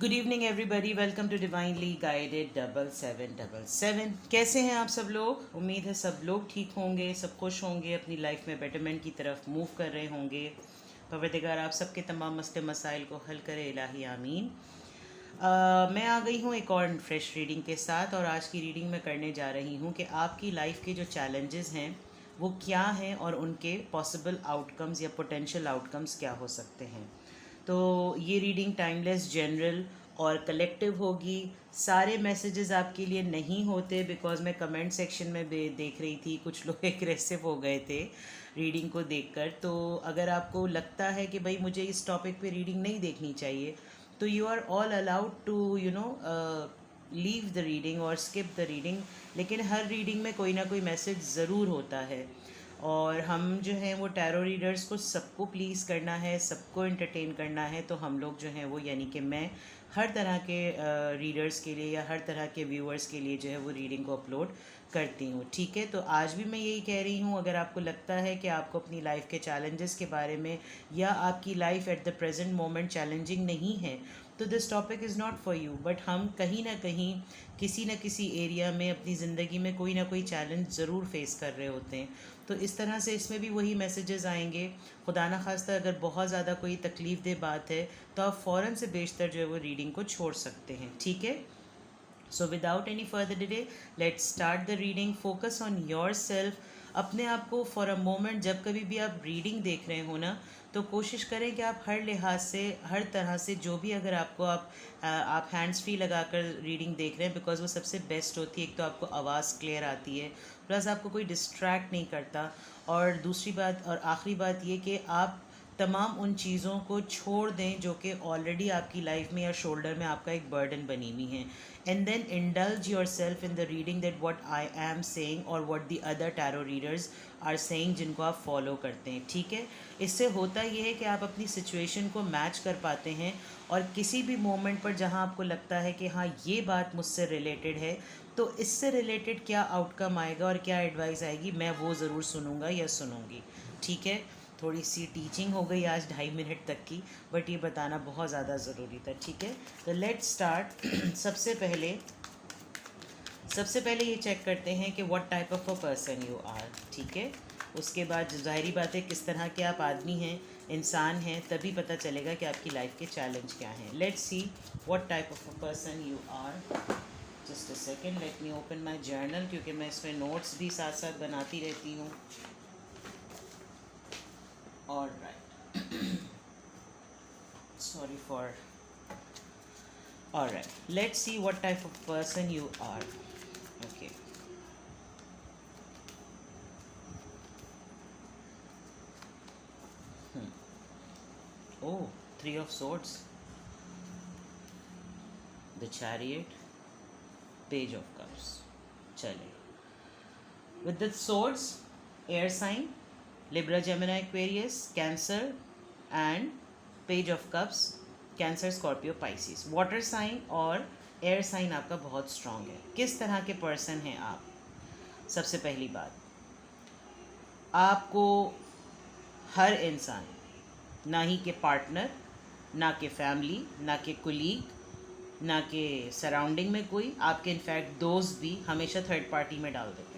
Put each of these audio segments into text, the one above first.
Good evening everybody, welcome to divinely guided 7777। कैसे हैं आप सब लोग? उम्मीद है सब लोग ठीक होंगे, सब खुश होंगे, अपनी लाइफ में बेटरमेंट की तरफ मूव कर रहे होंगे। परवरदिगार आप सबके तमाम मसले मसाइल को हल करे, इलाही आमीन। मैं आ गई हूँ एक और फ्रेश रीडिंग के साथ, और आज की रीडिंग मैं करने जा रही हूँ कि आपकी लाइफ के जो चैलेंजेस हैं वो क्या हैं और उनके पॉसिबल आउटकम्स या पोटेंशियल आउटकम्स क्या हो सकते हैं। तो ये रीडिंग टाइमलेस, जनरल और कलेक्टिव होगी। सारे मैसेजेस आपके लिए नहीं होते, बिकॉज मैं कमेंट सेक्शन में देख रही थी कुछ लोग एग्रेसिव हो गए थे रीडिंग को देखकर। तो अगर आपको लगता है कि भाई मुझे इस टॉपिक पे रीडिंग नहीं देखनी चाहिए, तो you are all allowed to leave the reading और स्किप द रीडिंग। लेकिन हर रीडिंग में कोई ना कोई मैसेज ज़रूर होता है, और हम जो हैं वो टैरो रीडर्स को सबको प्लीज़ करना है, सबको एंटरटेन करना है। तो हम लोग जो हैं वो, यानी कि मैं हर तरह के रीडर्स के लिए या हर तरह के व्यूअर्स के लिए जो है वो रीडिंग को अपलोड करती हूँ। ठीक है, तो आज भी मैं यही कह रही हूँ, अगर आपको लगता है कि आपको अपनी लाइफ के चैलेंजेस के बारे में, या आपकी life at the present moment challenging नहीं है, तो this topic is not for you. But हम कहीं ना कहीं किसी न किसी एरिया में अपनी ज़िंदगी में कोई ना कोई चैलेंज ज़रूर फेस कर रहे होते हैं। तो इस तरह से इसमें भी वही मैसेजेस आएंगे। खुदा न खास्ता अगर बहुत ज़्यादा कोई तकलीफ़ दे बात है, तो आप फ़ौरन से बेशतर जो है वो रीडिंग को छोड़ सकते हैं। ठीक है, so without any further delay let's start the reading. Focus on your self. अपने आप को फॉर अ मोमेंट, जब कभी भी आप रीडिंग देख रहे हो ना, तो कोशिश करें कि आप हर लिहाज से, हर तरह से, जो भी अगर आपको आप हैंड्स फ्री लगाकर रीडिंग देख रहे हैं, बिकॉज वो सबसे बेस्ट होती है। एक तो आपको आवाज़ क्लियर आती है, प्लस आपको कोई डिस्ट्रैक्ट नहीं करता, और दूसरी बात और आखिरी बात ये कि आप तमाम उन चीज़ों को छोड़ दें जो कि ऑलरेडी आपकी लाइफ में या शोल्डर में आपका एक बर्डन बनी हुई हैं, and then indulge yourself in the reading that what I am saying और what the other tarot readers are saying, जिनको आप फॉलो करते हैं। ठीक है, इससे होता ये है कि आप अपनी सिचुएशन को मैच कर पाते हैं, और किसी भी मोमेंट पर जहां आपको लगता है कि हाँ ये बात मुझसे रिलेटेड है, तो इससे रिलेटेड क्या आउटकम आएगा और क्या एडवाइस आएगी, मैं वो ज़रूर सुनूंगा या सुनूंगी। ठीक है, थोड़ी सी टीचिंग हो गई आज 2.5 मिनट तक की, बट ये बताना बहुत ज़्यादा ज़रूरी था। ठीक है, तो लेट्स स्टार्ट। सबसे पहले ये चेक करते हैं कि what type of a person you are. ठीक है, उसके बाद ज़ाहिरी बात है किस तरह के आप आदमी हैं, इंसान हैं, तभी पता चलेगा कि आपकी लाइफ के चैलेंज क्या हैं। Let's see what type of a person you are. Just a second, let me open my journal, क्योंकि मैं इसमें नोट्स भी साथ साथ बनाती रहती हूँ। All right. Sorry for. All right. Let's see what type of person you are. Okay. Oh, Three of Swords, the Chariot, Page of Cups. चले. With the swords, air sign, Libra, Gemini, Aquarius, Cancer, and Page of Cups, cancer, Scorpio, Pisces. Water sign और air sign आपका बहुत strong है। किस तरह के person हैं आप? सबसे पहली बात, आपको हर इंसान, ना ही के पार्टनर, ना के फैमिली, ना के कुलीग, ना के सराउंडिंग में कोई, आपके इनफैक्ट दोस्त भी हमेशा थर्ड पार्टी में डाल देते हैं।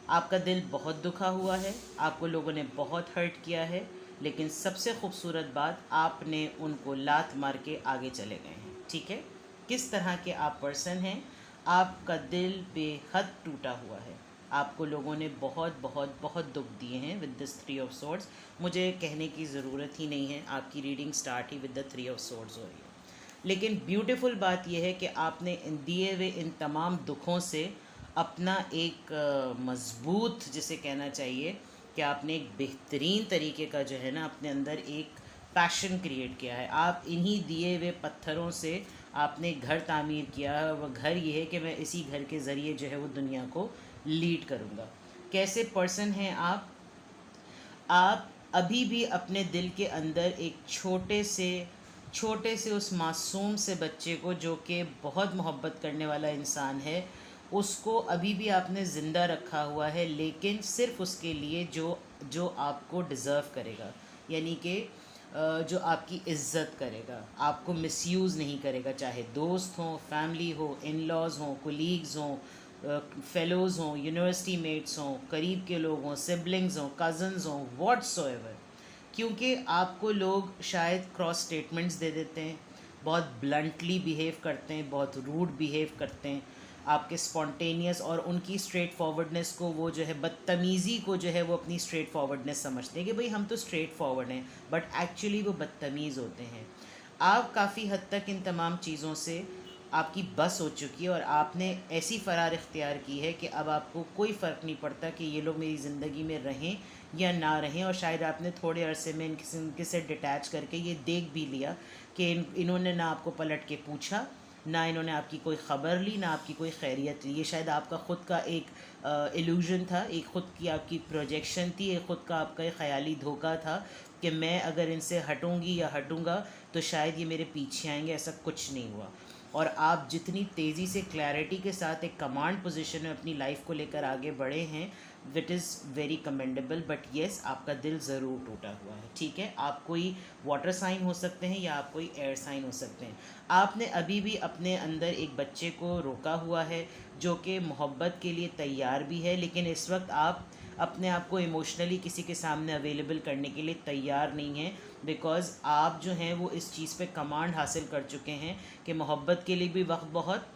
आपका दिल बहुत दुखा हुआ है, आपको लोगों ने बहुत हर्ट किया है, लेकिन सबसे खूबसूरत बात, आपने उनको लात मार के आगे चले गए हैं। ठीक है, किस तरह के आप पर्सन हैं? आपका दिल बेहद टूटा हुआ है, आपको लोगों ने बहुत बहुत बहुत दुख दिए हैं विद दिस 3 ऑफ सोर्ड्स। मुझे कहने की ज़रूरत ही नहीं है, आपकी reading start he with the 3 of swords हो रही है। लेकिन ब्यूटीफुल बात यह है कि आपने इन दिए हुए इन तमाम दुखों से अपना एक मज़बूत, जिसे कहना चाहिए कि आपने एक बेहतरीन तरीके का जो है ना अपने अंदर एक पैशन क्रिएट किया है। आप इन्हीं दिए हुए पत्थरों से आपने घर तामीर किया है, और वह घर ये है कि मैं इसी घर के ज़रिए जो है वो दुनिया को लीड करूँगा। कैसे पर्सन हैं आप? आप अभी भी अपने दिल के अंदर एक छोटे से उस मासूम से बच्चे को, जो कि बहुत मोहब्बत करने वाला इंसान है, उसको अभी भी आपने ज़िंदा रखा हुआ है, लेकिन सिर्फ उसके लिए जो जो आपको डिज़र्व करेगा। यानी कि जो आपकी इज़्ज़त करेगा, आपको मिसयूज़ नहीं करेगा, चाहे दोस्त हों, फैमिली हो, इन लॉज हों, कोलीग्स हों, फेलोज़ हों, यूनिवर्सिटी मेट्स हों, करीब के लोग हों, सिबलिंग्स हों, कज़न्स हों, व्हाट्सोएवर। क्योंकि आपको लोग शायद क्रॉस स्टेटमेंट्स दे देते हैं, बहुत ब्लंटली बिहेव करते हैं, बहुत रूड बिहेव करते हैं, आपके स्पॉन्टेनियस और उनकी स्ट्रेट फॉरवर्डनेस को वो जो है बदतमीज़ी को जो है वो अपनी स्ट्रेट फॉरवर्डनेस समझते हैं कि भाई हम तो स्ट्रेट फॉरवर्ड हैं, बट एक्चुअली वो बदतमीज़ होते हैं। आप काफ़ी हद तक इन तमाम चीज़ों से आपकी बस हो चुकी है और आपने ऐसी फ़रार इख्तियार की है कि अब आपको कोई फ़र्क नहीं पड़ता कि ये लोग मेरी ज़िंदगी में रहें या ना रहें। और शायद आपने थोड़े अरसे में इनके से डिटैच करके ये देख भी लिया कि इन्होंने ना आपको पलट के पूछा, ना इन्होंने आपकी कोई ख़बर ली, ना आपकी कोई खैरियत ली। ये शायद आपका ख़ुद का एक इल्यूजन था, एक ख़ुद की आपकी प्रोजेक्शन थी, एक ख़ुद का आपका एक ख़याली धोखा था कि मैं अगर इनसे हटूँगी या हटूँगा तो शायद ये मेरे पीछे आएंगे। ऐसा कुछ नहीं हुआ। और आप जितनी तेज़ी से क्लैरिटी के साथ एक कमांड पोजीशन में अपनी लाइफ को लेकर आगे बढ़े हैं, which is very commendable. But yes, आपका दिल ज़रूर टूटा हुआ है, ठीक है। आप कोई वाटर साइन हो सकते हैं या आप कोई एयर साइन हो सकते हैं। आपने अभी भी अपने अंदर एक बच्चे को रोका हुआ है जो कि मोहब्बत के लिए तैयार भी है, लेकिन इस वक्त आप अपने आप को इमोशनली किसी के सामने अवेलेबल करने के लिए तैयार नहीं हैं, बिकॉज़ आप जो हैं वो इस चीज़ पे कमांड हासिल कर चुके हैं कि मोहब्बत के लिए भी वक्त बहुत,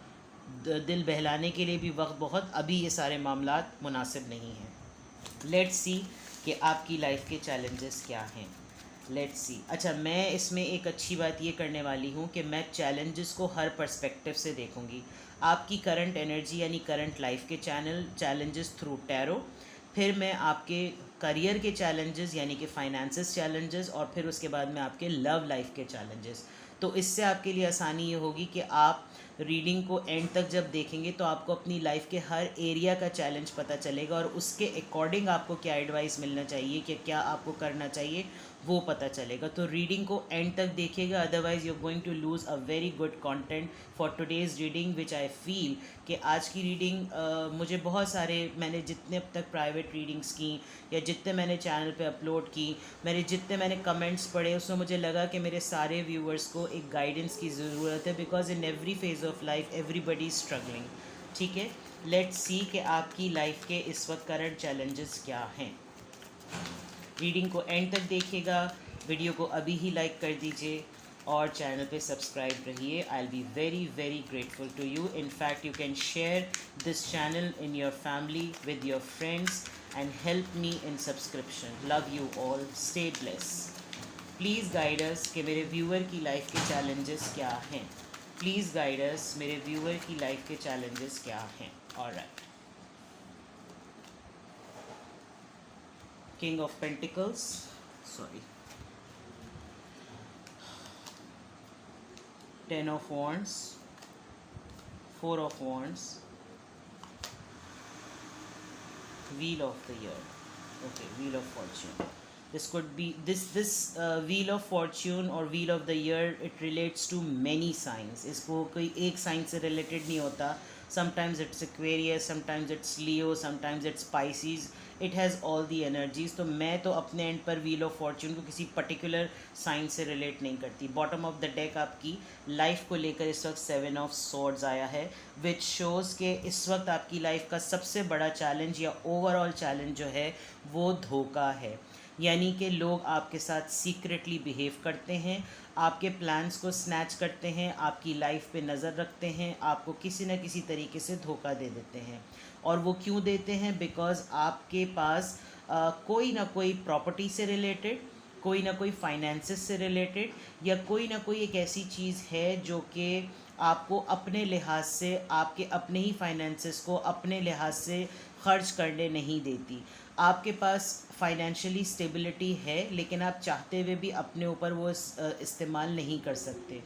दिल बहलाने के लिए भी वक्त बहुत, अभी ये सारे मामलात मुनासिब नहीं हैं। लेट्स सी कि आपकी लाइफ के चैलेंजेस क्या हैं। लेट्स सी। अच्छा, मैं इसमें एक अच्छी बात ये करने वाली हूँ कि मैं चैलेंजेस को हर पर्सपेक्टिव से देखूँगी। आपकी करंट एनर्जी यानी करंट लाइफ के चैलेंजेस थ्रू टैरो, फिर मैं आपके करियर के चैलेंजेस यानी कि फाइनेंसेस चैलेंजेस, और फिर उसके बाद में आपके लव लाइफ के चैलेंजेस। तो इससे आपके लिए आसानी ये होगी कि आप रीडिंग को एंड तक जब देखेंगे तो आपको अपनी लाइफ के हर एरिया का चैलेंज पता चलेगा और उसके अकॉर्डिंग आपको क्या एडवाइस मिलना चाहिए कि क्या आपको करना चाहिए वो पता चलेगा। तो रीडिंग को एंड तक देखिएगा, otherwise you are going to lose a very good content for today's reading, which I feel कि आज की रीडिंग मुझे बहुत सारे, मैंने जितने अब तक प्राइवेट रीडिंग्स की या जितने मैंने चैनल पे अपलोड की, जितने मैंने कमेंट्स पढ़े, उसमें मुझे लगा कि मेरे सारे व्यूअर्स को एक गाइडेंस की ज़रूरत है, because in every phase of life everybody is struggling, ठीक है। लेट्स सी कि आपकी लाइफ के इस वक्त करंट चैलेंजेस क्या हैं। रीडिंग को एंड तक देखिएगा, वीडियो को अभी ही लाइक कर दीजिए और चैनल पे सब्सक्राइब रहिए। I will be very very grateful to you. In fact you can share this channel in your family with your friends and help me in subscription. Love you all, stay bless. Please guide us कि मेरे viewer की life के challenges क्या हैं। Please guide अस, मेरे viewer की life के challenges क्या हैं। Alright. King of Pentacles, sorry, Ten of Wands, Four of Wands, Wheel of the Year. Okay, Wheel of Fortune. This could be this Wheel of Fortune or Wheel of the Year. It relates to many signs. इसको कोई एक sign से related नहीं होता. Sometimes it's Aquarius, sometimes it's Leo, sometimes it's Pisces. It has all the energies. तो मैं तो अपने एंड पर व्हील ऑफ फॉर्च्यून को किसी पर्टिकुलर साइन से रिलेट नहीं करती। बॉटम ऑफ द डेक आपकी लाइफ को लेकर इस वक्त 7 ऑफ स्वॉर्ड्स आया है, विच शोज़ के इस वक्त आपकी लाइफ का सबसे बड़ा चैलेंज या ओवरऑल चैलेंज जो है वो धोखा है। यानी कि लोग आपके साथ सीक्रेटली बिहेव करते हैं, आपके प्लान्स को स्नैच करते हैं, आपकी लाइफ पे नज़र रखते हैं, आपको किसी न किसी तरीके से धोखा दे देते हैं। और वो क्यों देते हैं? बिकॉज़ आपके पास कोई ना कोई प्रॉपर्टी से रिलेटेड, कोई ना कोई फाइनेंसेस से रिलेटेड, या कोई ना कोई एक ऐसी चीज़ है जो कि आपको अपने लिहाज से, आपके अपने ही फाइनेंसेस को अपने लिहाज से खर्च करने नहीं देती। आपके पास फाइनेंशियली स्टेबिलिटी है, लेकिन आप चाहते हुए भी अपने ऊपर वो इस्तेमाल नहीं कर सकते।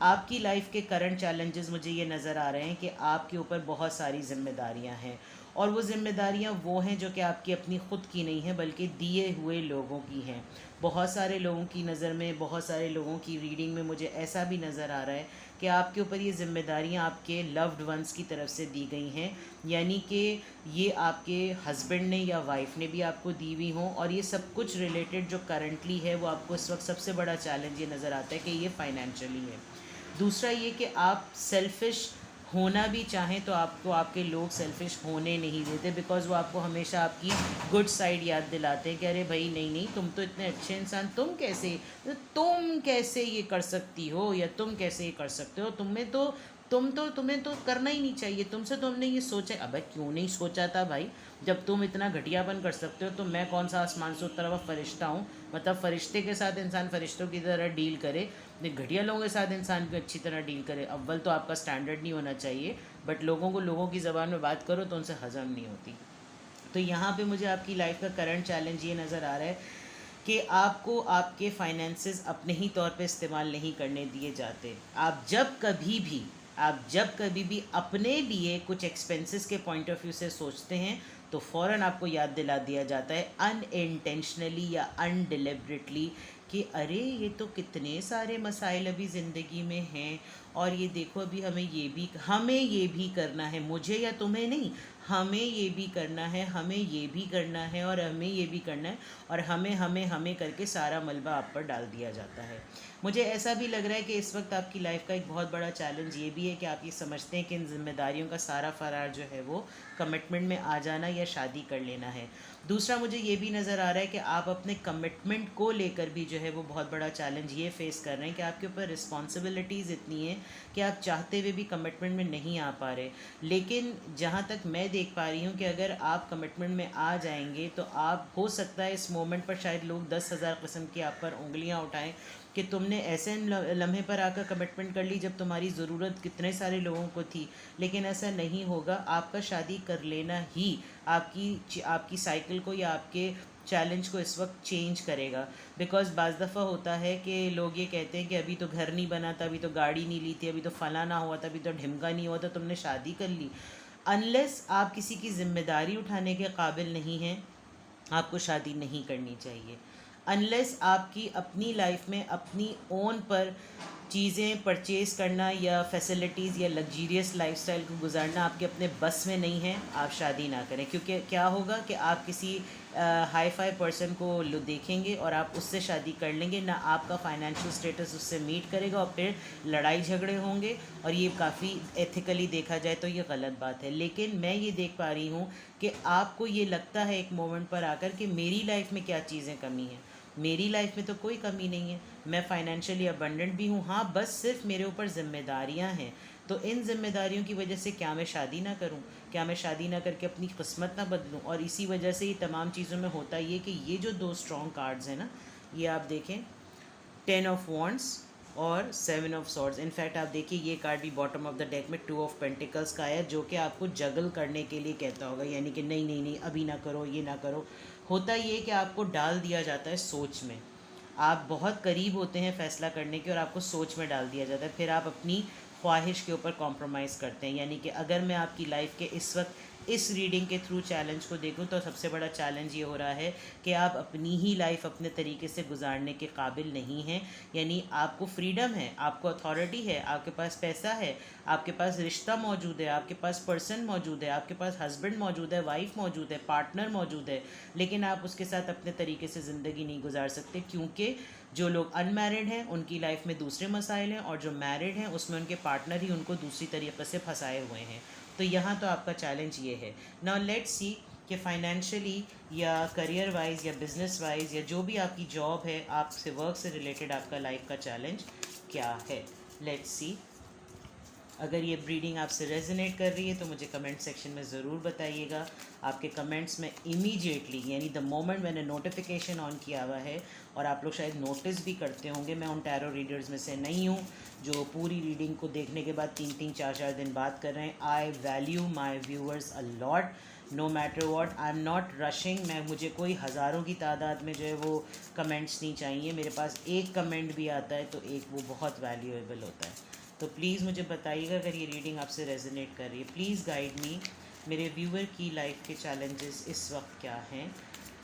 आपकी लाइफ के करंट चैलेंजेस मुझे ये नज़र आ रहे हैं कि आपके ऊपर बहुत सारी जिम्मेदारियां हैं और वो जिम्मेदारियाँ वो हैं जो कि आपकी अपनी ख़ुद की नहीं हैं बल्कि दिए हुए लोगों की हैं। बहुत सारे लोगों की नज़र में, बहुत सारे लोगों की रीडिंग में मुझे ऐसा भी नज़र आ रहा है कि आपके ऊपर ये ज़िम्मेदारियाँ आपके लव्ड वंस की तरफ से दी गई हैं, यानी कि ये आपके हस्बैंड ने या वाइफ ने भी आपको दी हुई हों, और ये सब कुछ रिलेटेड जो करंटली है वो आपको इस वक्त सबसे बड़ा चैलेंज ये नज़र आता है कि ये फाइनेंशियली है। दूसरा ये कि आप सेल्फ़िश होना भी चाहें तो आपको आपके लोग सेल्फ़िश होने नहीं देते, बिकॉज़ वो आपको हमेशा आपकी गुड साइड याद दिलाते हैं कि अरे भाई नहीं नहीं, तुम तो इतने अच्छे इंसान, तुम कैसे ये कर सकती हो, या तुम कैसे ये कर सकते हो, तुम्हें तो करना ही नहीं चाहिए, तुमसे तुमने ये सोचा। अबे क्यों नहीं सोचा था भाई? जब तुम इतना घटियापन कर सकते हो तो मैं कौन सा आसमान से उतरा हुआ फरिश्ता हूँ? मतलब फ़रिश्ते के साथ इंसान फ़रिश्तों की तरह डील करे, घटिया लोगों के साथ इंसान भी अच्छी तरह डील करे। अव्वल तो आपका स्टैंडर्ड नहीं होना चाहिए, बट लोगों को लोगों की ज़बान में बात करो तो उनसे हज़म नहीं होती। तो यहाँ पे मुझे आपकी लाइफ का करंट चैलेंज ये नज़र आ रहा है कि आपको आपके फाइनेंसेस अपने ही तौर पे इस्तेमाल नहीं करने दिए जाते। आप जब कभी भी अपने लिए कुछ एक्सपेंसेस के पॉइंट ऑफ व्यू से सोचते हैं तो फ़ौरन आपको याद दिला दिया जाता है अनइंटेंशनली या अनडिलिबरेटली कि अरे ये तो कितने सारे मसाइल अभी ज़िंदगी में हैं, और ये देखो अभी हमें ये भी करना है, मुझे या तुम्हें नहीं, हमें ये भी करना है, हमें ये भी करना है, और हमें ये भी करना है, और हमें करके सारा मलबा आप पर डाल दिया जाता है। मुझे ऐसा भी लग रहा है कि इस वक्त आपकी लाइफ का एक बहुत बड़ा चैलेंज ये भी है कि आप ये समझते हैं कि इन जिम्मेदारियों का सारा फरार जो है वो कमिटमेंट में आ जाना या शादी कर लेना है। दूसरा मुझे ये भी नज़र आ रहा है कि आप अपने कमिटमेंट को लेकर भी जो है वो बहुत बड़ा चैलेंज ये फेस कर रहे हैं कि आपके ऊपर रिस्पॉन्सिबिलिटीज़ इतनी हैं कि आप चाहते हुए भी कमिटमेंट में नहीं आ पा रहे। लेकिन जहाँ तक मैं देख पा रही हूँ कि अगर आप कमिटमेंट में आ जाएंगे तो आप, हो सकता है इस मोमेंट पर शायद लोग 10,000 किस्म की आप पर उंगलियाँ उठाएं कि तुमने ऐसे लम्हे पर आकर कमिटमेंट कर ली जब तुम्हारी ज़रूरत कितने सारे लोगों को थी। लेकिन ऐसा नहीं होगा। आपका शादी कर लेना ही आपकी साइकिल को या आपके चैलेंज को इस वक्त चेंज करेगा। बिकॉज़ बाज़ दफ़ा होता है कि लोग ये कहते हैं कि अभी तो घर नहीं बना था, अभी तो गाड़ी नहीं ली थी, अभी तो फला ना हुआ था, अभी तो ढिमका नहीं हुआ था, तुमने शादी कर ली। अनलेस आप किसी की ज़िम्मेदारी उठाने के काबिल नहीं हैं, आपको शादी नहीं करनी चाहिए। अनलेस आपकी अपनी लाइफ में अपनी ओन पर चीज़ें परचेज़ करना या फैसिलिटीज़ या लग्जीरियस लाइफस्टाइल को गुजारना आपके अपने बस में नहीं है, आप शादी ना करें। क्योंकि क्या होगा कि आप किसी हाई फाई पर्सन को देखेंगे और आप उससे शादी कर लेंगे, ना आपका फाइनेंशियल स्टेटस उससे मीट करेगा, और फिर लड़ाई झगड़े होंगे, और ये काफ़ी एथिकली देखा जाए तो ये गलत बात है। लेकिन मैं ये देख पा रही हूँ कि आपको ये लगता है एक मोमेंट पर आकर कि मेरी लाइफ में क्या चीज़ें कमी हैं। मेरी लाइफ में तो कोई कमी नहीं है, मैं फाइनेंशियली अबंडेंट भी हूँ। हाँ, बस सिर्फ मेरे ऊपर ज़िम्मेदारियाँ हैं। तो इन ज़िम्मेदारियों की वजह से क्या मैं शादी ना करूं? क्या मैं शादी ना करके अपनी किस्मत ना बदलूं? और इसी वजह से ये तमाम चीज़ों में होता ये कि ये जो दो स्ट्रॉन्ग कार्ड्स हैं ना, ये आप देखें, 10 ऑफ वॉन्ड्स और 7 ऑफ सॉर्ड्स। इनफैक्ट आप देखिए ये कार्ड भी बॉटम ऑफ द डेक में 2 ऑफ पेंटिकल्स का है, जो कि आपको जगल करने के लिए कहता होगा, यानी कि नहीं नहीं नहीं अभी ना करो, ये ना करो। होता ये कि आपको डाल दिया जाता है सोच में, आप बहुत करीब होते हैं फ़ैसला करने के और आपको सोच में डाल दिया जाता है, फिर आप अपनी ख्वाहिश के ऊपर कॉम्प्रोमाइज़ करते हैं। यानी कि अगर मैं आपकी लाइफ के इस वक्त इस रीडिंग के थ्रू चैलेंज को देखूं तो सबसे बड़ा चैलेंज ये हो रहा है कि आप अपनी ही लाइफ अपने तरीके से गुजारने के काबिल नहीं हैं। यानी आपको फ्रीडम है, आपको अथॉरिटी है, आपके पास पैसा है, आपके पास रिश्ता मौजूद है, आपके पास पर्सन मौजूद है, आपके पास हस्बैंड मौजूद है, वाइफ मौजूद है, पार्टनर मौजूद है, लेकिन आप उसके साथ अपने तरीके से ज़िंदगी नहीं गुजार सकते, क्योंकि जो लोग अनमैरिड हैं उनकी लाइफ में दूसरे मसाइल हैं, और जो मैरिड हैं उसमें उनके पार्टनर ही उनको दूसरी तरीके से फंसाए हुए हैं। तो यहाँ तो आपका चैलेंज ये है। नाउ लेट्स सी कि फाइनेंशियली या करियर वाइज या बिजनेस वाइज या जो भी आपकी जॉब है, आपसे वर्क से रिलेटेड आपका लाइफ का चैलेंज क्या है। लेट्स सी। अगर ये रीडिंग आपसे रेजोनेट कर रही है तो मुझे कमेंट सेक्शन में ज़रूर बताइएगा। आपके कमेंट्स में इमीडिएटली, यानी द मोमेंट मैंने नोटिफिकेशन ऑन किया हुआ है, और आप लोग शायद नोटिस भी करते होंगे, मैं उन टैरो रीडर्स में से नहीं हूँ जो पूरी रीडिंग को देखने के बाद 3-3 4-4 दिन बात कर रहे हैं। I value my viewers a lot, no matter what. I am not rushing. मुझे कोई हज़ारों की तादाद में जो है वो कमेंट्स नहीं चाहिए। मेरे पास एक कमेंट भी आता है तो एक वो बहुत वैल्यूएबल होता है। तो प्लीज़ मुझे बताइएगा अगर ये रीडिंग आपसे रेजोनेट कर रही है। प्लीज़ गाइड मी मेरे व्यूअर की लाइफ के चैलेंजेस इस वक्त क्या हैं?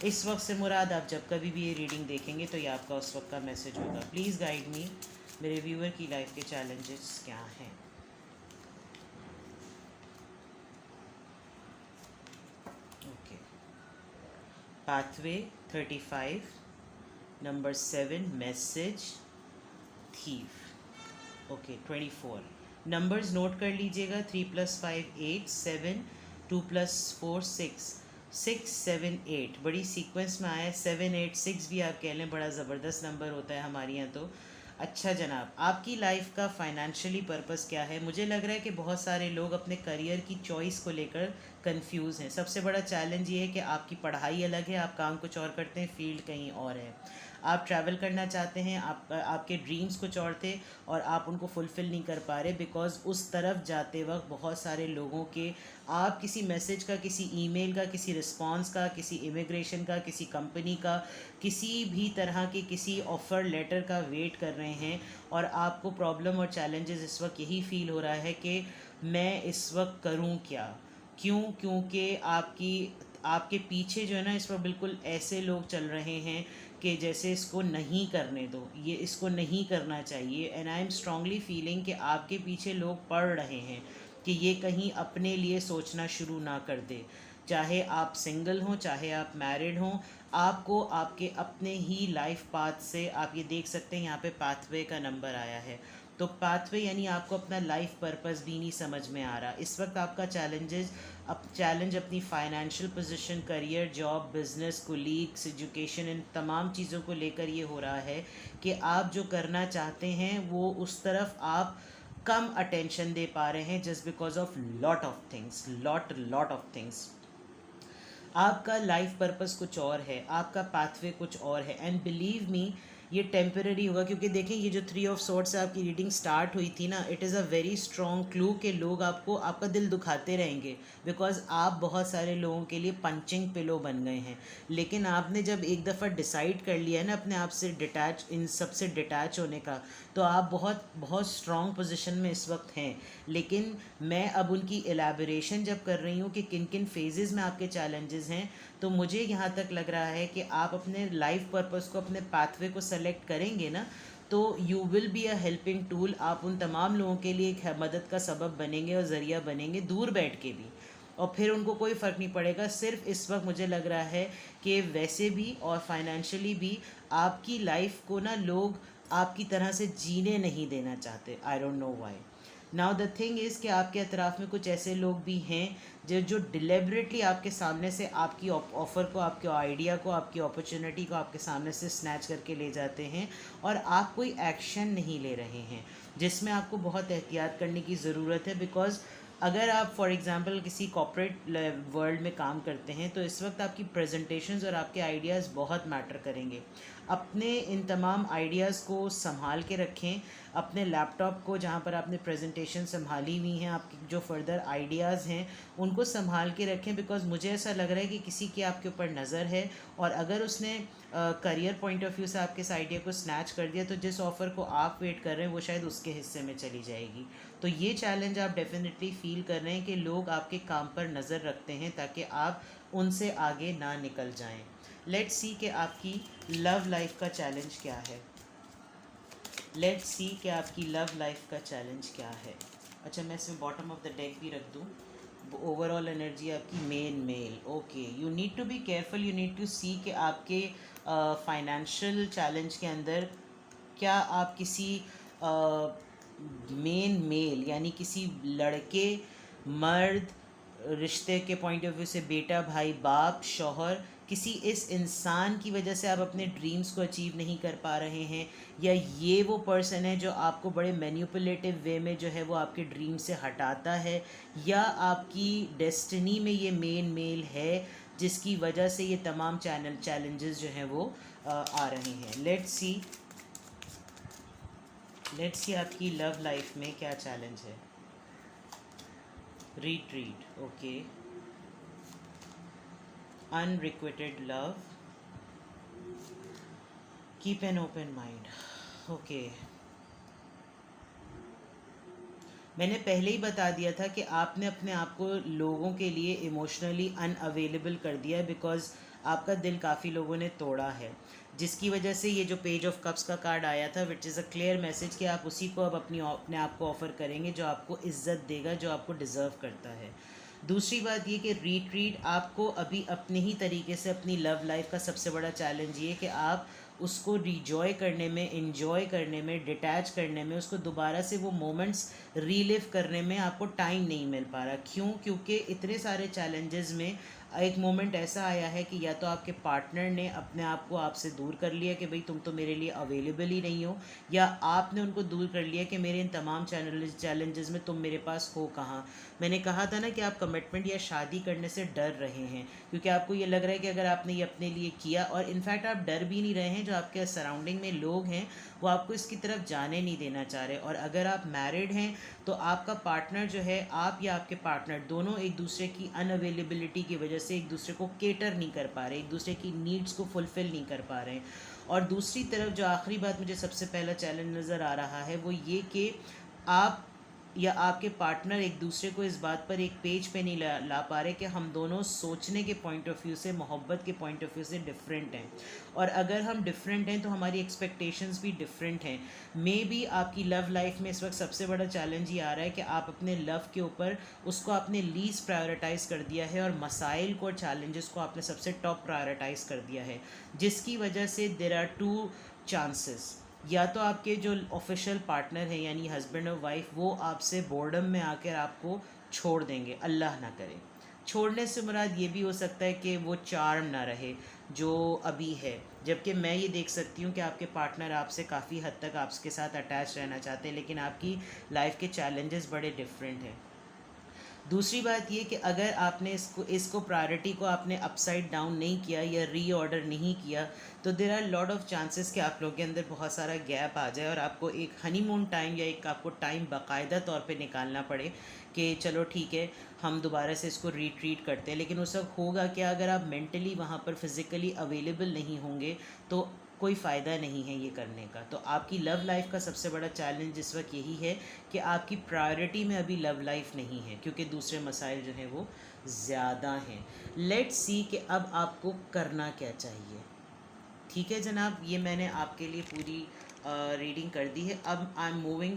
इस वक्त से मुराद आप जब कभी भी ये रीडिंग देखेंगे तो ये आपका उस वक्त का मैसेज होगा। प्लीज़ गाइड मी, मेरे व्यूअर की लाइफ के चैलेंजेस क्या हैं? Okay, pathway 35, number 7 message, thief. Okay 24 numbers note कर लीजिएगा। 3 + 5 8, 7, 2 + 4 6, 6 7 8 बड़ी सीक्वेंस में आया है। 7 8 6 भी आप कह लें, बड़ा ज़बरदस्त नंबर होता है हमारे यहाँ तो। अच्छा जनाब, आपकी लाइफ का फाइनेंशियली पर्पस क्या है? मुझे लग रहा है कि बहुत सारे लोग अपने करियर की चॉइस को लेकर कंफ्यूज हैं। सबसे बड़ा चैलेंज ये है कि आपकी पढ़ाई अलग है, आप काम कुछ और करते हैं, फील्ड कहीं और है। आप ट्रैवल करना चाहते हैं, आपके ड्रीम्स कुछ और थे और आप उनको फुलफ़िल नहीं कर पा रहे बिकॉज़ उस तरफ जाते वक्त बहुत सारे लोगों के, आप किसी मैसेज का, किसी ईमेल का, किसी रिस्पांस का, किसी इमिग्रेशन का, किसी कंपनी का, किसी भी तरह के किसी ऑफ़र लेटर का वेट कर रहे हैं और आपको प्रॉब्लम और चैलेंजेस इस वक्त यही फील हो रहा है कि मैं इस वक्त करूं क्या? क्यों? क्योंकि आपके पीछे जो है ना, इस पर बिल्कुल ऐसे लोग चल रहे हैं कि जैसे इसको नहीं करने दो, ये इसको नहीं करना चाहिए। And I am strongly feeling कि आपके पीछे लोग पढ़ रहे हैं कि ये कहीं अपने लिए सोचना शुरू ना कर दे। चाहे आप सिंगल हों, चाहे आप मैरिड हों, आपको आपके अपने ही लाइफ पाथ से, आप ये देख सकते हैं यहाँ पे पाथवे का नंबर आया है। तो पाथवे यानी आपको अपना लाइफ पर्पस भी नहीं समझ में आ रहा इस वक्त। आपका चैलेंज अपनी financial position, career, job, business, colleagues, education, इन तमाम चीज़ों को लेकर ये हो रहा है कि आप जो करना चाहते हैं वो उस तरफ आप कम अटेंशन दे पा रहे हैं just because of lot of things, lot of things. आपका लाइफ पर्पस कुछ और है, आपका पाथवे कुछ और है। एंड बिलीव मी, ये टेम्पररी होगा क्योंकि देखें ये जो 3 ऑफ स्वॉर्ड्स से आपकी रीडिंग स्टार्ट हुई थी ना, it is a very strong clue के लोग आपको, आपका दिल दुखाते रहेंगे बिकॉज आप बहुत सारे लोगों के लिए पंचिंग पिलो बन गए हैं। लेकिन आपने जब एक दफ़ा डिसाइड कर लिया है ना अपने आप से डिटैच, इन सब से डिटैच होने का, तो आप बहुत बहुत स्ट्रॉन्ग पोजीशन में इस वक्त हैं। लेकिन मैं अब उनकी एलैबोरेशन जब कर रही हूँ कि किन किन फेजेस में आपके चैलेंजेस हैं, तो मुझे यहाँ तक लग रहा है कि आप अपने लाइफ पर्पस को, अपने पाथवे को सेलेक्ट करेंगे ना, तो you will be a helping tool. आप उन तमाम लोगों के लिए एक मदद का सबब बनेंगे और ज़रिया बनेंगे, दूर बैठ के भी। और फिर उनको कोई फ़र्क नहीं पड़ेगा। सिर्फ इस वक्त मुझे लग रहा है कि वैसे भी और फाइनेंशियली भी आपकी लाइफ को ना लोग आपकी तरह से जीने नहीं देना चाहते। I don't know why. Now the thing is कि आपके अतराफ़ में कुछ ऐसे लोग भी हैं जो डिलिबरेटली आपके सामने से आपकी ऑफ़र को, आपके आइडिया को, आपकी अपॉर्चुनिटी को आपके सामने से स्नैच करके ले जाते हैं और आप कोई एक्शन नहीं ले रहे हैं, जिसमें आपको बहुत एहतियात करने की ज़रूरत है। बिकॉज़ अगर आप फॉर एग्ज़ाम्पल किसी कॉर्पोरेट वर्ल्ड में काम करते हैं तो इस वक्त आपकी प्रेजेंटेशंस और आपके आइडियाज़ बहुत मैटर करेंगे। अपने इन तमाम आइडियाज़ को संभाल के रखें। अपने लैपटॉप को, जहाँ पर आपने प्रेजेंटेशन संभाली हुई हैं, आपकी जो फर्दर आइडियाज़ हैं उनको संभाल के रखें। बिकॉज़ मुझे ऐसा लग रहा है कि किसी की आपके ऊपर नज़र है और अगर उसने करियर पॉइंट ऑफ व्यू से आपके इस आइडिया को स्नैच कर दिया तो जिस ऑफ़र को आप वेट कर रहे हैं वो शायद उसके हिस्से में चली जाएगी। तो ये चैलेंज आप डेफिनेटली फील कर रहे हैं कि लोग आपके काम पर नज़र रखते हैं ताकि आप उनसे आगे ना निकल जाएं। लेट्स सी कि आपकी लव लाइफ का चैलेंज क्या है। लेट्स सी कि आपकी लव लाइफ का चैलेंज क्या है। अच्छा, मैं इसमें बॉटम ऑफ द डेक भी रख दूँ। ओवरऑल एनर्जी आपकी मेल। Okay, you need to be careful, you need to see कि आपके फाइनेंशियल चैलेंज के अंदर क्या आप किसी मेल यानी किसी लड़के, मर्द, रिश्ते के पॉइंट ऑफ व्यू से बेटा, भाई, बाप, शौहर, किसी इस इंसान की वजह से आप अपने ड्रीम्स को अचीव नहीं कर पा रहे हैं, या ये वो पर्सन है जो आपको बड़े मैनिपुलेटिव वे में जो है वो आपके ड्रीम से हटाता है, या आपकी डेस्टिनी में ये मेल है जिसकी वजह से ये तमाम चैलेंजेस जो हैं वो आ रहे हैं। लेट्स सी आपकी लव लाइफ में क्या चैलेंज है। Retreat, okay. Unrequited love, keep an open mind, okay. मैंने पहले ही बता दिया था कि आपने अपने आप को लोगों के लिए इमोशनली अनअवेलेबल कर दिया है, बिकॉज आपका दिल काफ़ी लोगों ने तोड़ा है, जिसकी वजह से ये जो पेज ऑफ कप्स का कार्ड आया था, which is a clear message कि आप उसी को अब अपने आप को ऑफ़र करेंगे जो आपको इज्जत देगा, जो आपको डिज़र्व करता है। दूसरी बात ये कि रिट्रीट आपको अभी अपने ही तरीके से अपनी लव लाइफ का सबसे बड़ा चैलेंज ये कि आप उसको रिजॉय करने में, इन्जॉय करने में, डिटैच करने में, उसको दोबारा से वो मोमेंट्स रीलिव करने में आपको टाइम नहीं मिल पा रहा। क्यों? क्योंकि इतने सारे चैलेंजेस में एक मोमेंट ऐसा आया है कि या तो आपके पार्टनर ने अपने आप को आपसे दूर कर लिया कि भाई तुम तो मेरे लिए अवेलेबल ही नहीं हो, या आपने उनको दूर कर लिया कि मेरे इन तमाम चैलेंजेस में तुम मेरे पास हो कहाँ। मैंने कहा था ना कि आप कमिटमेंट या शादी करने से डर रहे हैं, क्योंकि आपको ये लग रहा है कि अगर आपने ये अपने लिए किया, और इनफैक्ट आप डर भी नहीं रहे हैं, जो आपके सराउंडिंग में लोग हैं वो आपको इसकी तरफ जाने नहीं देना चाह रहे। और अगर आप मैरिड हैं तो आपका पार्टनर जो है, आप या आपके पार्टनर दोनों एक दूसरे की अनअवेलेबिलिटी की वजह से एक दूसरे को केटर नहीं कर पा रहे, एक दूसरे की नीड्स को फुलफ़िल नहीं कर पा रहे हैं। और दूसरी तरफ जो आखिरी बात मुझे सबसे पहला चैलेंज नज़र आ रहा है वो ये कि आप या आपके पार्टनर एक दूसरे को इस बात पर एक पेज पे नहीं ला पा रहे कि हम दोनों सोचने के पॉइंट ऑफ व्यू से, मोहब्बत के पॉइंट ऑफ व्यू से डिफरेंट हैं। और अगर हम डिफरेंट हैं तो हमारी एक्सपेक्टेशंस भी डिफरेंट हैं। मे बी आपकी लव लाइफ में इस वक्त सबसे बड़ा चैलेंज ये आ रहा है कि आप अपने लव के ऊपर उसको आपने लीस्ट प्रायोरिटाइज़ कर दिया है, और मसाइल को और चैलेंजेस को आपने सबसे टॉप प्रायोरिटाइज़ कर दिया है, जिसकी वजह से देर आर टू चांसेस। या तो आपके जो ऑफिशियल पार्टनर हैं यानी हस्बैंड और वाइफ, वो आपसे बोर्डम में आकर आपको छोड़ देंगे, अल्लाह ना करे। छोड़ने से मुराद ये भी हो सकता है कि वो चार्म ना रहे जो अभी है, जबकि मैं ये देख सकती हूँ कि आपके पार्टनर आपसे काफ़ी हद तक आपके साथ अटैच रहना चाहते हैं, लेकिन आपकी लाइफ के चैलेंजेस बड़े डिफरेंट हैं। दूसरी बात ये कि अगर आपने इसको प्रायोरिटी को आपने अपसाइड डाउन नहीं किया या रीऑर्डर नहीं किया, तो there are lot of chances कि आप लोगों के अंदर बहुत सारा गैप आ जाए और आपको एक हनीमून टाइम या एक आपको टाइम बाकायदा तौर पे निकालना पड़े कि चलो ठीक है हम दोबारा से इसको रीट्रीट करते हैं। लेकिन उस वक्त होगा क्या, अगर आप मेंटली वहाँ पर फिज़िकली अवेलेबल नहीं होंगे तो कोई फ़ायदा नहीं है ये करने का। तो आपकी लव लाइफ का सबसे बड़ा चैलेंज इस वक्त यही है कि आपकी प्रायोरिटी में अभी लव लाइफ नहीं है, क्योंकि दूसरे मसाइल जो हैं वो ज़्यादा हैं। लेट्स सी कि अब आपको करना क्या चाहिए। ठीक है जनाब, ये मैंने आपके लिए पूरी रीडिंग कर दी है। अब I am moving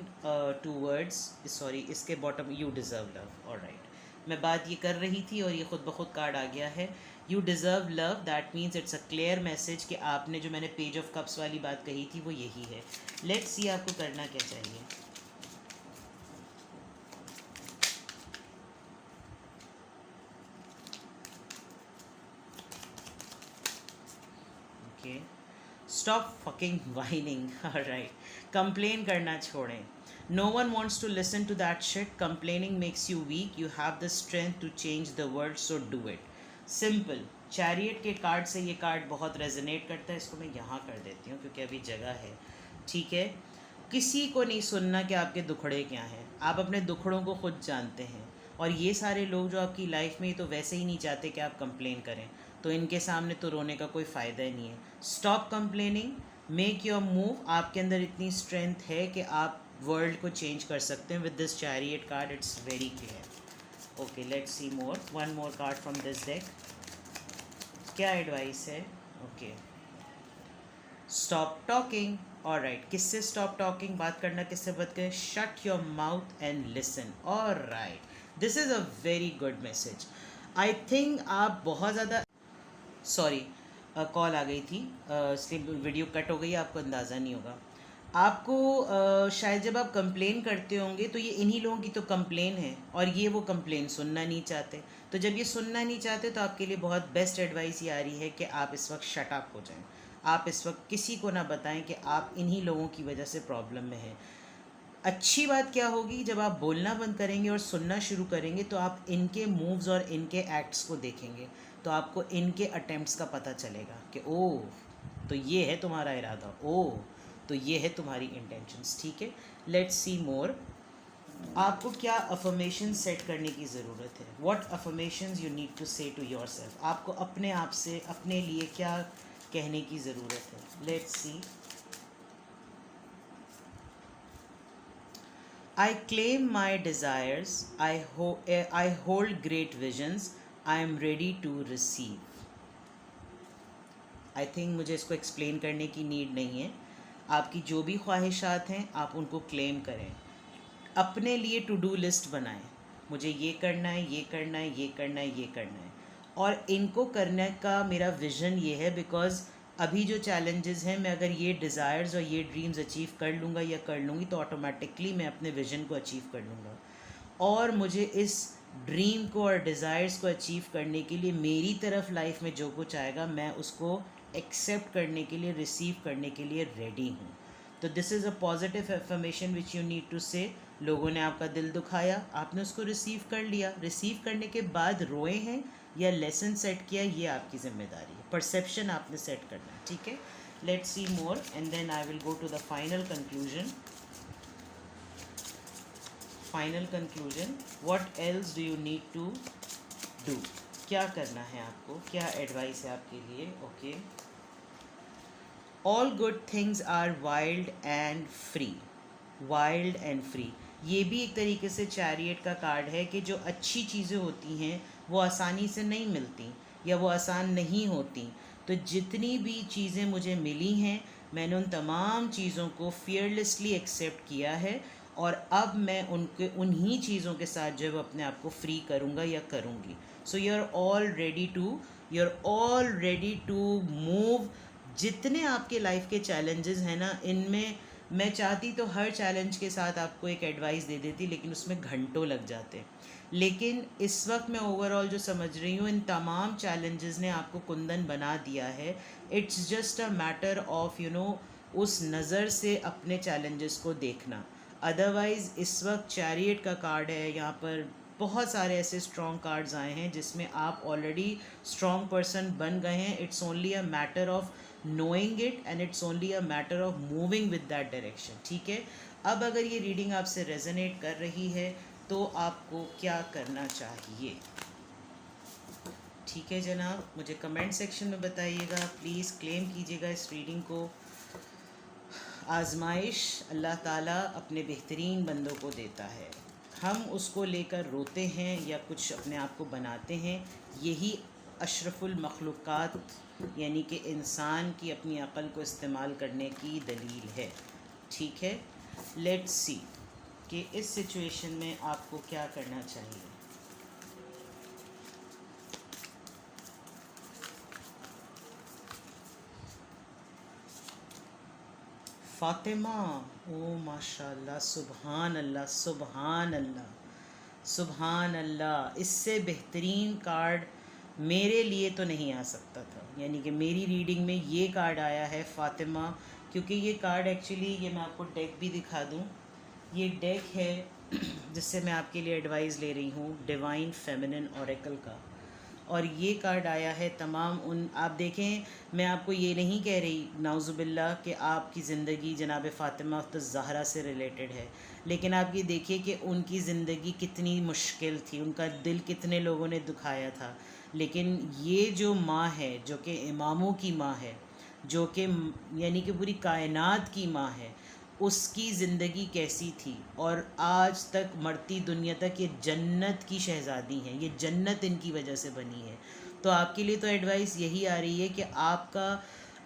towards, sorry, इसके bottom, you deserve love. Alright, मैं बात ये कर रही थी और ये ख़ुद ब खुद कार्ड आ गया है। You deserve love, that means it's a clear message कि आपने जो मैंने पेज ऑफ कप्स वाली बात कही थी वो यही है। लेट्स सी आपको करना क्या चाहिए। Okay, stop fucking whining. Alright, complain करना छोड़ें। No one wants to listen to that shit. Complaining makes you weak, you have the strength to change the world, so do it. Simple. Chariot के card से ये card बहुत resonate करता है, इसको मैं यहाँ कर देती हूँ क्योंकि अभी जगह है। ठीक है, किसी को नहीं सुनना कि आपके दुखड़े क्या हैं, आप अपने दुखड़ों को खुद जानते हैं। और ये सारे लोग जो आपकी लाइफ में, तो वैसे ही नहीं चाहते कि आप कंप्लेन करें, तो इनके सामने तो रोने का कोई फ़ायदा ही नहीं है। Stop complaining, make your move. आपके अंदर इतनी स्ट्रेंथ है कि आप वर्ल्ड को चेंज कर सकते हैं with this chariot card, it's very clear. Okay, let's see more, one more card from this deck. क्या एडवाइस है? Okay, stop talking. ऑलराइट, किससे स्टॉप टॉकिंग? बात करना किससे बंद करें? Shut your mouth and listen. Alright, this is a very good message. I think आप बहुत ज़्यादा, सॉरी कॉल आ गई थी इसलिए वीडियो कट हो गई, आपको अंदाज़ा नहीं होगा। आपको शायद जब आप कंप्लेन करते होंगे तो ये इन्हीं लोगों की तो कंप्लेन है, और ये वो कंप्लेन सुनना नहीं चाहते। तो जब ये सुनना नहीं चाहते तो आपके लिए बहुत बेस्ट एडवाइस ये आ रही है कि आप इस वक्त शट अप हो जाएं। आप इस वक्त किसी को ना बताएं कि आप इन्हीं लोगों की वजह से प्रॉब्लम में हैं। अच्छी बात क्या होगी, जब आप बोलना बंद करेंगे और सुनना शुरू करेंगे तो आप इनके मूव्स और इनके एक्ट्स को देखेंगे, तो आपको इनके अटेम्प्ट्स का पता चलेगा कि ओह तो ये है तुम्हारा इरादा, ओह तो ये है तुम्हारी इंटेंशंस। ठीक है, लेट्स सी मोर। आपको क्या अफर्मेशन सेट करने की ज़रूरत है? What affirmations you need to say to yourself. आपको अपने आप से, अपने लिए क्या कहने की ज़रूरत है? Let's C. I claim my desires. I hold great visions. I am ready to receive. I think मुझे इसको एक्सप्लेन करने की नीड नहीं है. आपकी जो भी ख्वाहिशात हैं आप उनको क्लेम करें. अपने लिए टू डू लिस्ट बनाएं. मुझे ये करना है, ये करना है, ये करना है, ये करना है. और इनको करने का मेरा विज़न ये है बिकॉज अभी जो चैलेंजेस हैं, मैं अगर ये डिज़ायर्स और ये ड्रीम्स अचीव कर लूँगा या कर लूँगी तो ऑटोमेटिकली मैं अपने विज़न को अचीव कर लूँगा. और मुझे इस ड्रीम को और डिज़ायर्स को अचीव करने के लिए मेरी तरफ लाइफ में जो कुछ आएगा मैं उसको एक्सेप्ट करने के लिए, रिसीव करने के लिए रेडी हूँ. तो this is a positive affirmation which you need to say. लोगों ने आपका दिल दुखाया, आपने उसको रिसीव कर लिया. रिसीव करने के बाद रोए हैं या लेसन सेट किया, ये आपकी ज़िम्मेदारी है. परसेप्शन आपने सेट करना है. ठीक है. Let's see more and then I will go to the final conclusion. Final conclusion, what else do you need to do. क्या करना है आपको, क्या एडवाइस है आपके लिए. Okay. All good things are wild and free. Wild and free, ये भी एक तरीके से चैरियट का कार्ड है कि जो अच्छी चीज़ें होती हैं वो आसानी से नहीं मिलती या वो आसान नहीं होती. तो जितनी भी चीज़ें मुझे मिली हैं मैंने उन तमाम चीज़ों को फियरलेसली एक्सेप्ट किया है और अब मैं उन्हीं चीज़ों के साथ जो है वो अपने आप को फ्री करूँगा या करूँगी. So you are all ready to move. जितने आपके लाइफ के चैलेंजेस हैं ना, इनमें मैं चाहती तो हर चैलेंज के साथ आपको एक एडवाइस दे देती, लेकिन उसमें घंटों लग जाते. लेकिन इस वक्त मैं ओवरऑल जो समझ रही हूँ, इन तमाम चैलेंजेस ने आपको कुंदन बना दिया है. It's just a matter of उस नज़र से अपने चैलेंजेस को देखना. अदरवाइज़ इस वक्त चैरियट का कार्ड है, यहाँ पर बहुत सारे ऐसे स्ट्रॉन्ग कार्ड्स आए हैं जिसमें आप ऑलरेडी स्ट्रॉन्ग पर्सन बन गए हैं. It's only a matter of knowing it and it's only a matter of moving with that direction. ठीक है. अब अगर ये रीडिंग आपसे रेजोनेट कर रही है तो आपको क्या करना चाहिए. ठीक है जनाब, मुझे कमेंट सेक्शन में बताइएगा. प्लीज़ क्लेम कीजिएगा इस रीडिंग को. आजमाइश अल्लाह ताला अपने बेहतरीन बंदों को देता है. हम उसको लेकर रोते हैं या कुछ अपने आप को बनाते हैं. यही अशरफुल मखलूक़ात यानी कि इंसान की अपनी अक़ल को इस्तेमाल करने की दलील है. ठीक है. लेट्स सी कि इस सिचुएशन में आपको क्या करना चाहिए. फ़ातिमा, ओ माशाल्लाह, सुबहान अल्लाह, सुबहान अल्लाह, सुबहान अल्लाह. इससे बेहतरीन कार्ड मेरे लिए तो नहीं आ सकता था. यानी कि मेरी रीडिंग में ये कार्ड आया है फ़ातिमा, क्योंकि ये कार्ड एक्चुअली, ये मैं आपको डेक भी दिखा दूँ. ये डेक है जिससे मैं आपके लिए एडवाइस ले रही हूँ, डिवाइन फेमिनिन ऑरेकल का. और ये कार्ड आया है तमाम उन, आप देखें, मैं आपको ये नहीं कह रही नाउज़ुबिल्लाह कि आपकी ज़िंदगी जनाब फ़ातिमा ज़हरा से रिलेटेड है. लेकिन आप ये देखिए कि उनकी ज़िंदगी कितनी मुश्किल थी, उनका दिल कितने लोगों ने दुखाया था. लेकिन ये जो माँ है, जो कि इमामों की माँ है, जो कि यानी कि पूरी कायनात की माँ है, उसकी ज़िंदगी कैसी थी और आज तक मरती दुनिया तक ये जन्नत की शहज़ादी हैं. ये जन्नत इनकी वजह से बनी है. तो आपके लिए तो एडवाइस यही आ रही है कि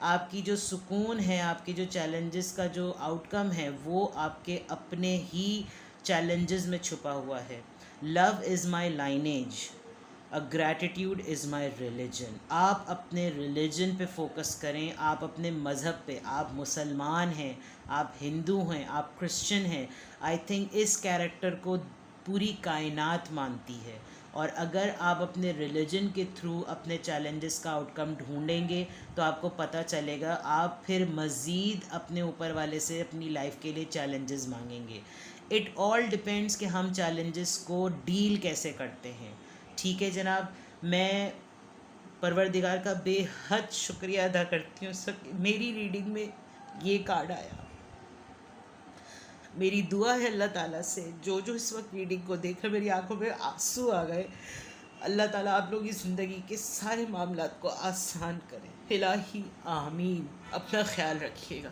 आपकी जो सुकून है, आपके जो चैलेंजेस का जो आउटकम है, वो आपके अपने ही चैलेंजेस में छुपा हुआ है. Love is my lineage, a gratitude is my religion. आप अपने रिलीजन पे फोकस करें, आप अपने मज़हब पे. आप मुसलमान हैं, आप हिंदू हैं, आप क्रिश्चियन हैं. आई थिंक इस कैरेक्टर को पूरी कायनात मानती है. और अगर आप अपने रिलीजन के थ्रू अपने चैलेंजेस का आउटकम ढूंढेंगे तो आपको पता चलेगा, आप फिर मज़ीद अपने ऊपर वाले से अपनी लाइफ के लिए चैलेंजेस मांगेंगे. इट ऑल डिपेंड्स कि हम चैलेंजेस को डील कैसे करते हैं. ठीक है जनाब, मैं परवरदिगार का बेहद शुक्रिया अदा करती हूँ. मेरी रीडिंग में ये कार्ड आया. मेरी दुआ है अल्लाह ताला से, जो जो इस वक्त रीडिंग को देखकर मेरी आंखों में आंसू आ गए, अल्लाह ताला आप लोग की ज़िंदगी के सारे मामलात को आसान करें. इलाही आमीन. अपना ख्याल रखिएगा.